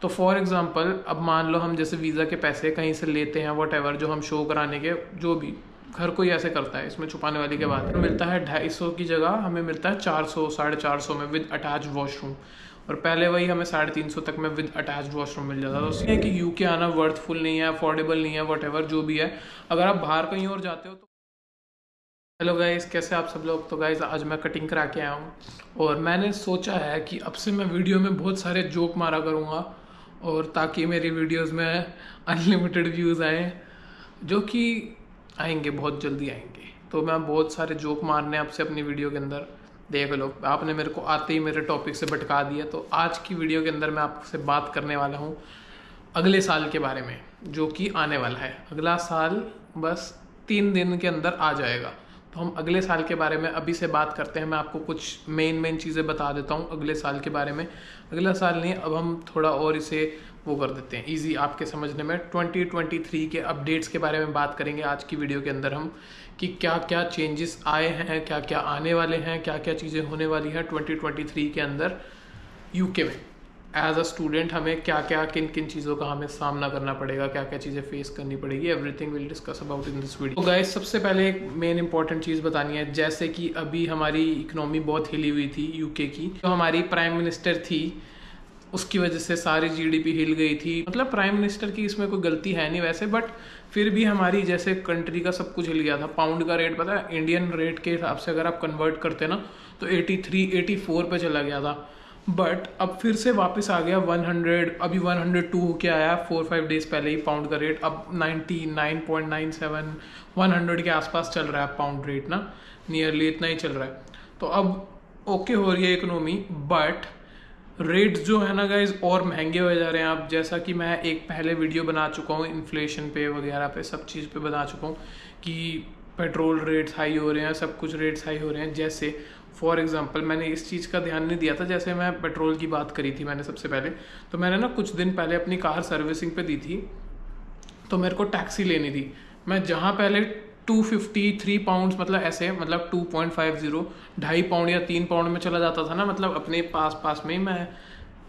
तो for example अब मान लो हम जैसे वीज़ा के पैसे कहीं से लेते हैं वट एवर, जो हम शो कराने के, जो भी हर कोई ऐसे करता है, इसमें छुपाने वाली की बात है। मिलता है 250 की जगह हमें मिलता है 400 450 में विद अटैच वॉशरूम, और पहले वही हमें 350 तक में विद अटैच वॉशरूम मिल जाता है। तो उसमें कि यूके आना वर्थफुल नहीं है, अफोर्डेबल नहीं है, वट एवर जो भी है। अगर आप बाहर कहीं और जाते हो तो हेलो गाइस, कैसे आप सब लोग। तो गाइस आज मैं कटिंग करा के आया हूँ और मैंने सोचा है कि अब से मैं वीडियो में बहुत सारे जोक मारा करूँगा, और ताकि मेरी वीडियोस में अनलिमिटेड व्यूज़ आए, जो कि आएंगे, बहुत जल्दी आएंगे। तो मैं बहुत सारे जोक मारने आपसे अपनी वीडियो के अंदर, देख लो। आपने मेरे को आते ही मेरे टॉपिक से भटका दिया। तो आज की वीडियो के अंदर मैं आपसे बात करने वाला हूँ अगले साल के बारे में, जो कि आने वाला है। अगला साल बस 3 दिन के अंदर आ जाएगा। तो हम अगले साल के बारे में अभी से बात करते हैं। मैं आपको कुछ मेन चीज़ें बता देता हूँ अगले साल के बारे में। अगला साल नहीं, अब हम थोड़ा और इसे वो कर देते हैं ईजी आपके समझने में। 2023 के अपडेट्स के बारे में बात करेंगे आज की वीडियो के अंदर हम, कि क्या क्या चेंजेस आए हैं, क्या क्या आने वाले हैं, क्या क्या चीज़ें होने वाली हैं 2023 के अंदर यूके में। एज अ स्टूडेंट हमें क्या क्या किन किन चीज़ों का हमें सामना करना पड़ेगा, क्या क्या चीज़ें फेस करनी पड़ेगी, everything will discuss about in this video. तो गाइस सबसे पहले एक मेन इंपॉर्टेंट चीज़ बतानी है, जैसे कि अभी हमारी इकोनॉमी बहुत हिली हुई थी यूके की। जो हमारी प्राइम मिनिस्टर थी उसकी वजह से सारी जीडीपी हिल गई थी। मतलब प्राइम मिनिस्टर की इसमें कोई गलती है नहीं वैसे, बट फिर भी हमारी जैसे कंट्री का सब कुछ हिल गया था। पाउंड का रेट पता है, इंडियन रेट के हिसाब से अगर आप कन्वर्ट करते ना तो 83 84 पे चला गया था। बट अब फिर से वापस आ गया 100, अभी 102 होके आया 4-5 डेज पहले ही पाउंड का रेट। अब 99.97 100 के आसपास चल रहा है पाउंड रेट ना, नियरली इतना ही चल रहा है। तो अब ओके हो रही है इकोनॉमी, बट रेट्स जो है ना गाइज और महंगे हो जा रहे हैं। अब जैसा कि मैं एक पहले वीडियो बना चुका हूँ इन्फ्लेशन पे वगैरह पे, सब चीज़ पे बता चुका हूँ कि पेट्रोल रेट्स हाई हो रहे हैं, सब कुछ रेट्स हाई हो रहे हैं। जैसे फॉर एग्जांपल मैंने इस चीज़ का ध्यान नहीं दिया था, जैसे मैं पेट्रोल की बात करी थी मैंने सबसे पहले, तो मैंने ना कुछ दिन पहले अपनी कार सर्विसिंग पे दी थी, तो मेरे को टैक्सी लेनी थी। मैं जहाँ पहले 253 पाउंड्स, मतलब ऐसे, मतलब 2.50 2.5 पाउंड या 3 पाउंड में चला जाता था ना, मतलब अपने पास में ही मैं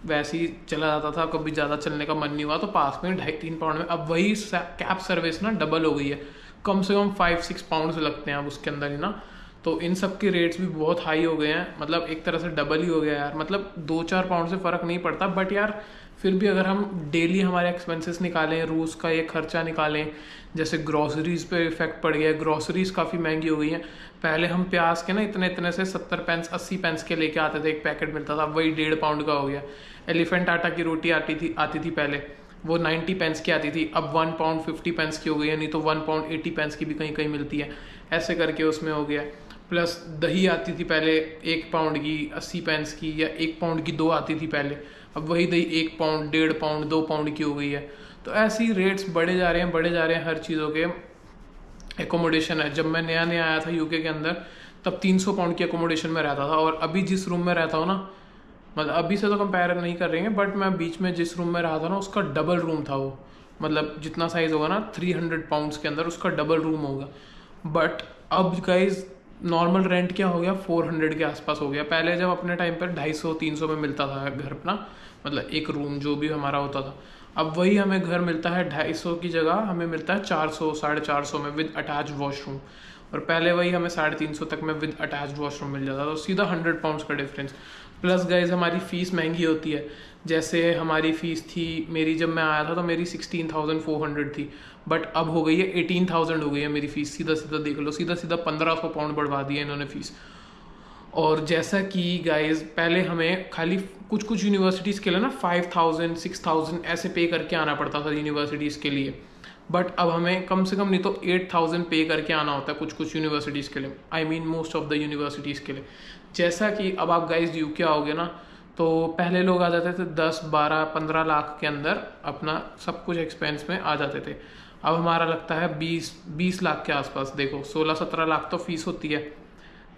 वैसे ही चला जाता था। कभी ज़्यादा चलने का मन नहीं हुआ तो पास में 2.5-3 पाउंड में। अब वही कैब सर्विस ना डबल हो गई है, कम से कम 5-6 पाउंड लगते हैं अब उसके अंदर ही ना। तो इन सब के रेट्स भी बहुत हाई हो गए हैं, मतलब एक तरह से डबल ही हो गया यार। मतलब 2-4 पाउंड से फ़र्क नहीं पड़ता, बट यार फिर भी अगर हम डेली हमारे एक्सपेंसेस निकालें, रोज़ का ये खर्चा निकालें, जैसे ग्रॉसरीज़ पे इफेक्ट पड़ गया है। ग्रॉसरीज़ काफ़ी महंगी हो गई हैं। पहले हम प्याज के ना इतने से 70 पेंस 80 पेंस के लेके आते थे, एक पैकेट मिलता था, वही 1.5 पाउंड का हो गया। एलिफेंट आटा की रोटी आती थी पहले, वो 90 पेंस की आती थी, अब 1 पाउंड 50 पेंस की हो गई है, नहीं तो 1 पाउंड 80 पेंस की भी कहीं कहीं मिलती है, ऐसे करके उसमें हो गया। प्लस दही आती थी पहले 1 पाउंड की 80 पेंस की, या 1 पाउंड की 2 आती थी पहले, अब वही दही 1 पाउंड 1.5 पाउंड 2 पाउंड की हो गई है। तो ऐसे ही रेट्स बढ़े जा रहे हैं हर चीज़ों के। एकोमोडेशन है, जब मैं नया आया था यूके के अंदर तब 300 पाउंड की एकोमोडेशन में रहता था, और अभी जिस रूम में रहता हूँ ना, मतलब अभी से तो कंपेयर नहीं कर रहे हैं, बट मैं बीच में जिस रूम में रहा था ना उसका डबल रूम था वो, मतलब जितना साइज़ होगा ना 300 पाउंड्स के अंदर उसका डबल रूम होगा। बट अब गाइज नॉर्मल रेंट क्या हो गया, 400 के आसपास हो गया। पहले जब अपने टाइम पर 250-300 में मिलता था घर अपना, मतलब एक रूम जो भी हमारा होता था, अब वही हमें घर मिलता है 250 की जगह हमें मिलता है 400 450 में विद अटैच वॉशरूम, और पहले वही हमें 350 तक में विद अटैच वॉशरूम मिल जाता था। तो सीधा 100 पाउंड्स का डिफरेंस। प्लस गाइज हमारी फ़ीस महंगी होती है। जैसे हमारी फ़ीस थी, मेरी जब मैं आया था तो मेरी 16,400 थी, बट अब हो गई है 18,000 हो गई है मेरी फ़ीस। सीधा देख लो, सीधा 1500 पाउंड बढ़वा दिया इन्होंने फ़ीस। और जैसा कि गाइज पहले हमें खाली कुछ यूनिवर्सिटीज़ के लिए ना 5,000 6,000 ऐसे पे करके आना पड़ता था यूनिवर्सिटीज़ के लिए, बट अब हमें कम से कम नहीं तो 8,000 पे करके आना होता है कुछ यूनिवर्सिटीज़ के लिए, I mean most of the universities के लिए। जैसा कि अब आप गाइज यूके आओगे ना, तो पहले लोग आ जाते थे 10-12-15 लाख के अंदर अपना सब कुछ एक्सपेंस में आ जाते थे। अब हमारा लगता है 20 लाख के आसपास। देखो 16-17 लाख तो फीस होती है,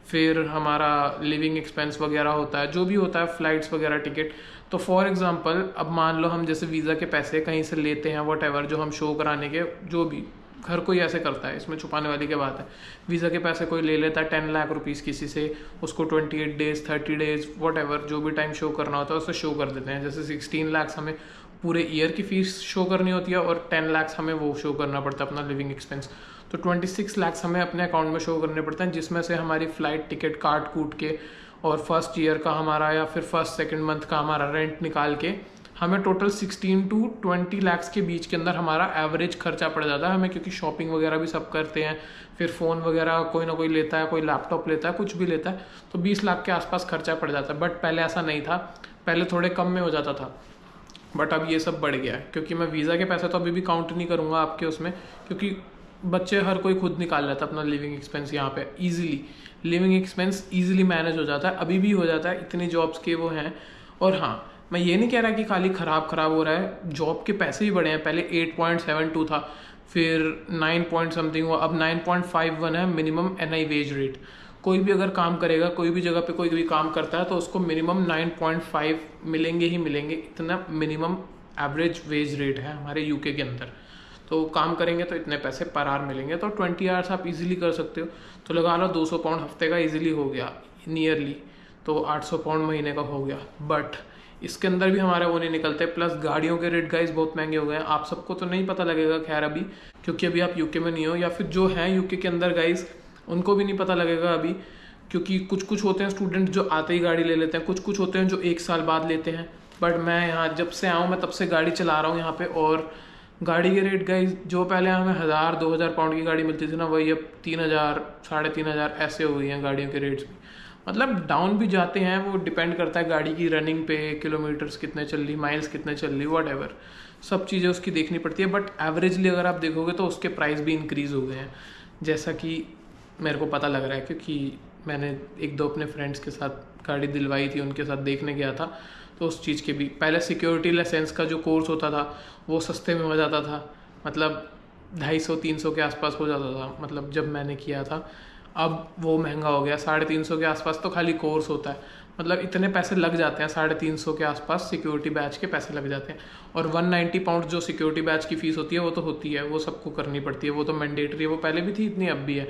फिर हमारा लिविंग एक्सपेंस वगैरह होता है, जो भी होता है, फ्लाइट्स वगैरह टिकट। तो फॉर एग्जांपल अब मान लो हम जैसे वीज़ा के पैसे कहीं से लेते हैं वट एवर, जो हम शो कराने के, जो भी हर कोई ऐसे करता है, इसमें छुपाने वाली क्या बात है। वीज़ा के पैसे कोई ले लेता है 10 लाख रुपीज़ किसी से, उसको 28 डेज 30 डेज वट एवर जो भी टाइम शो करना होता है उसे शो कर देते हैं। जैसे 16 लाख हमें पूरे ईयर की फीस शो करनी होती है और 10 लाख हमें वो शो करना पड़ता है अपना लिविंग एक्सपेंस। तो 26 लाख हमें अपने अकाउंट में शो करने पड़ते हैं, जिसमें से हमारी फ़्लाइट टिकट काट कूट के और फर्स्ट ईयर का हमारा या फिर फर्स्ट सेकंड मंथ का हमारा रेंट निकाल के हमें टोटल 16 to 20 लाख के बीच के अंदर हमारा एवरेज खर्चा पड़ जाता है हमें, क्योंकि शॉपिंग वगैरह भी सब करते हैं, फिर फ़ोन वगैरह कोई ना कोई लेता है, कोई लैपटॉप लेता है, कुछ भी लेता है, तो 20 लाख के आसपास खर्चा पड़ जाता है। बट पहले ऐसा नहीं था, पहले थोड़े कम में हो जाता था, बट अब ये सब बढ़ गया है। क्योंकि मैं वीज़ा के पैसे तो अभी भी काउंट नहीं करूँगा आपके उसमें, क्योंकि बच्चे हर कोई खुद निकाल लेता है अपना लिविंग एक्सपेंस यहाँ पे easily. Living expense easily manage हो जाता है, अभी भी हो जाता है, इतनी जॉब्स के वो हैं। और हाँ, मैं ये नहीं कह रहा कि खाली ख़राब हो रहा है, जॉब के पैसे भी बढ़े हैं। पहले 8.72 था, फिर 9 पॉइंट समथिंग हुआ, अब 9.51 है मिनिमम NI वेज रेट। कोई भी अगर काम करेगा, कोई भी जगह पे कोई भी काम करता है तो उसको मिनिमम 9.5 मिलेंगे ही मिलेंगे, इतना मिनिमम एवरेज वेज रेट है हमारे यूके के अंदर। तो काम करेंगे तो इतने पैसे पर आवर मिलेंगे, तो 20 आवर्स आप इजीली कर सकते हो। तो लगा लो 200 पाउंड हफ्ते का इजीली हो गया नियरली, तो 800 पाउंड महीने का हो गया। बट इसके अंदर भी हमारे वो नहीं निकलते, प्लस गाड़ियों के रेट गाइस बहुत महंगे हो गए हैं। आप सबको तो नहीं पता लगेगा खैर अभी, क्योंकि अभी आप यूके में नहीं हो, या फिर जो हैं यूके के अंदर गाइस उनको भी नहीं पता लगेगा अभी, क्योंकि कुछ होते हैं स्टूडेंट जो आते ही गाड़ी ले लेते हैं, कुछ होते हैं जो 1 साल बाद लेते हैं। बट मैं यहाँ जब से आऊँ मैं तब से गाड़ी चला रहा हूँ यहाँ पे, और गाड़ी के रेट गाइस जो पहले हमें 1000-2000 पाउंड की गाड़ी मिलती थी ना, वही अब 3000 3,500 ऐसे हो गई हैं गाड़ियों के रेट्स भी। मतलब डाउन भी जाते हैं, वो डिपेंड करता है गाड़ी की रनिंग पे, किलोमीटर्स कितने चल रही, माइल्स कितने चल रही, वट एवर सब चीज़ें उसकी देखनी पड़ती है। बट एवरेजली अगर आप देखोगे तो उसके प्राइस भी इंक्रीज़ हो गए हैं, जैसा कि मेरे को पता लग रहा है, क्योंकि मैंने 1-2 अपने फ्रेंड्स के साथ गाड़ी दिलवाई थी, उनके साथ देखने गया था। तो उस चीज़ के भी पहले सिक्योरिटी लाइसेंस का जो कोर्स होता था वो सस्ते में हो जाता था, मतलब 250-300 के आसपास हो जाता था, मतलब जब मैंने किया था। अब वो महंगा हो गया, 350 के आसपास तो खाली कोर्स होता है, मतलब इतने पैसे लग जाते हैं, 350 के आसपास सिक्योरिटी बैच के पैसे लग जाते हैं। और 190 पाउंड जो सिक्योरिटी बैच की फ़ीस होती है वो तो होती है, वो सबको करनी पड़ती है, वो तो मैंडेटरी है, वो पहले भी थी इतनी अब भी है।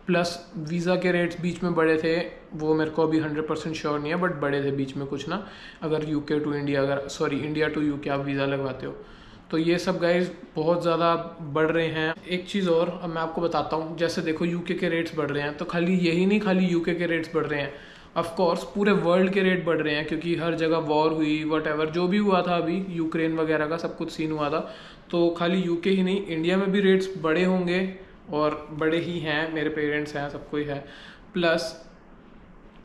प्लस वीज़ा के रेट्स बीच में बढ़े थे, वो मेरे को अभी 100% श्योर नहीं है, बट बढ़े थे बीच में कुछ ना, अगर यूके टू इंडिया, अगर सॉरी इंडिया टू यूके आप वीज़ा लगवाते हो तो ये सब गाइस बहुत ज़्यादा बढ़ रहे हैं। एक चीज़ और अब मैं आपको बताता हूँ, जैसे देखो यूके के रेट्स बढ़ रहे हैं, तो खाली यही नहीं, खाली यूके के रेट्स बढ़ रहे हैं, ऑफ कोर्स पूरे वर्ल्ड के रेट बढ़ रहे हैं, क्योंकि हर जगह वॉर हुई, वट एवर जो भी हुआ था अभी यूक्रेन वगैरह का सब कुछ सीन हुआ था, तो खाली यूके ही नहीं इंडिया में भी रेट्स बढ़े होंगे, और बड़े ही हैं, मेरे पेरेंट्स हैं, सबको ही है। प्लस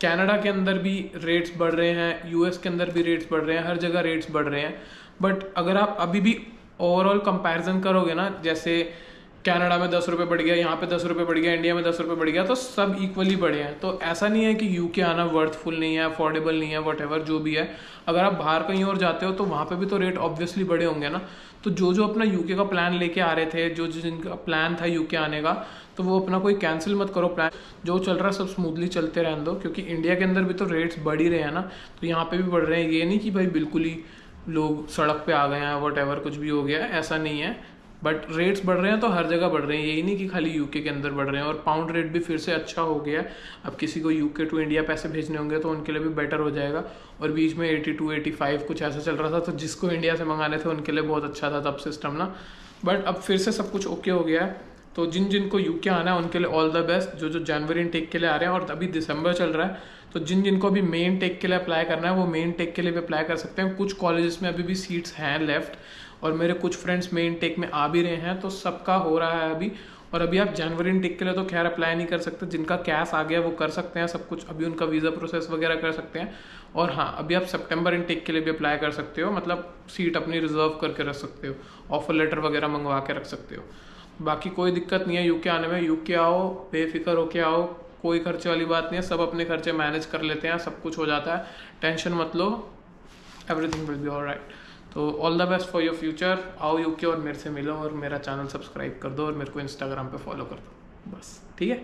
कनाडा के अंदर भी रेट्स बढ़ रहे हैं, यूएस के अंदर भी रेट्स बढ़ रहे हैं, हर जगह रेट्स बढ़ रहे हैं। बट अगर आप अभी भी ओवरऑल कंपैरिजन करोगे ना, जैसे कनाडा में 10 रुपये बढ़ गया, यहाँ पे 10 रुपये बढ़ गया, इंडिया में 10 रुपये बढ़ गया, तो सब इक्वली बढ़े हैं। तो ऐसा नहीं है कि यूके आना वर्थफुल नहीं है, अफोर्डेबल नहीं है, वट एवर जो भी है। अगर आप बाहर कहीं और जाते हो तो वहाँ पे भी तो रेट ऑब्वियसली बढ़े होंगे ना। तो जो अपना यूके का प्लान लेके आ रहे थे, जो जिनका प्लान था यूके आने का, तो वो अपना कोई कैंसिल मत करो प्लान, जो चल रहा है सब स्मूथली चलते रहने दो, क्योंकि इंडिया के अंदर भी तो रेट्स बढ़ ही रहे हैं ना, तो यहाँ पे भी बढ़ रहे हैं। ये नहीं कि भाई बिल्कुल ही लोग सड़क पे आ गए हैं, वट एवर कुछ भी हो गया, ऐसा नहीं है। बट रेट्स बढ़ रहे हैं तो हर जगह बढ़ रहे हैं, यही नहीं कि खाली यूके के अंदर बढ़ रहे हैं। और पाउंड रेट भी फिर से अच्छा हो गया। अब किसी को यूके टू इंडिया पैसे भेजने होंगे तो उनके लिए भी बेटर हो जाएगा। और बीच में 82-85 कुछ ऐसा चल रहा था, तो जिसको इंडिया से मंगाने थे उनके लिए बहुत अच्छा था तब सिस्टम ना। बट अब फिर से सब कुछ ओके हो गया है। तो जिनको यूके आना है उनके लिए ऑल द बेस्ट, जो जनवरी इनटेक के लिए आ रहे हैं। और अभी दिसंबर चल रहा है, तो जिनको अभी मेन टेक के लिए अप्लाई करना है वो मेन टेक के लिए भी अप्लाई कर सकते हैं। कुछ कॉलेजेस में अभी भी सीट्स हैं लेफ्ट, और मेरे कुछ फ्रेंड्स मेन टेक में आ भी रहे हैं, तो सबका हो रहा है अभी। और अभी आप जनवरी इनटेक के लिए तो खैर अप्लाई नहीं कर सकते, जिनका कैश आ गया वो कर सकते हैं सब कुछ, अभी उनका वीज़ा प्रोसेस वगैरह कर सकते हैं। और हाँ, अभी आप सितंबर इनटेक के लिए भी अप्लाई कर सकते हो, मतलब सीट अपनी रिजर्व करके रख सकते हो, ऑफर लेटर वगैरह मंगवा के रख सकते हो। बाकी कोई दिक्कत नहीं है यूके आने में। यूके आओ, बेफिक्र होके आओ, कोई खर्चे वाली बात नहीं है, सब अपने खर्चे मैनेज कर लेते हैं, सब कुछ हो जाता है, टेंशन मत लो, एवरीथिंग विल बी ऑलराइट। तो all the best for your future. आओ यूके और मेरे से मिलो, और मेरा चैनल सब्सक्राइब कर दो, और मेरे को इंस्टाग्राम पे फॉलो कर दो, बस ठीक है।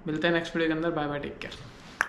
मिलते हैं नेक्स्ट वीडियो के अंदर। Bye bye, take care.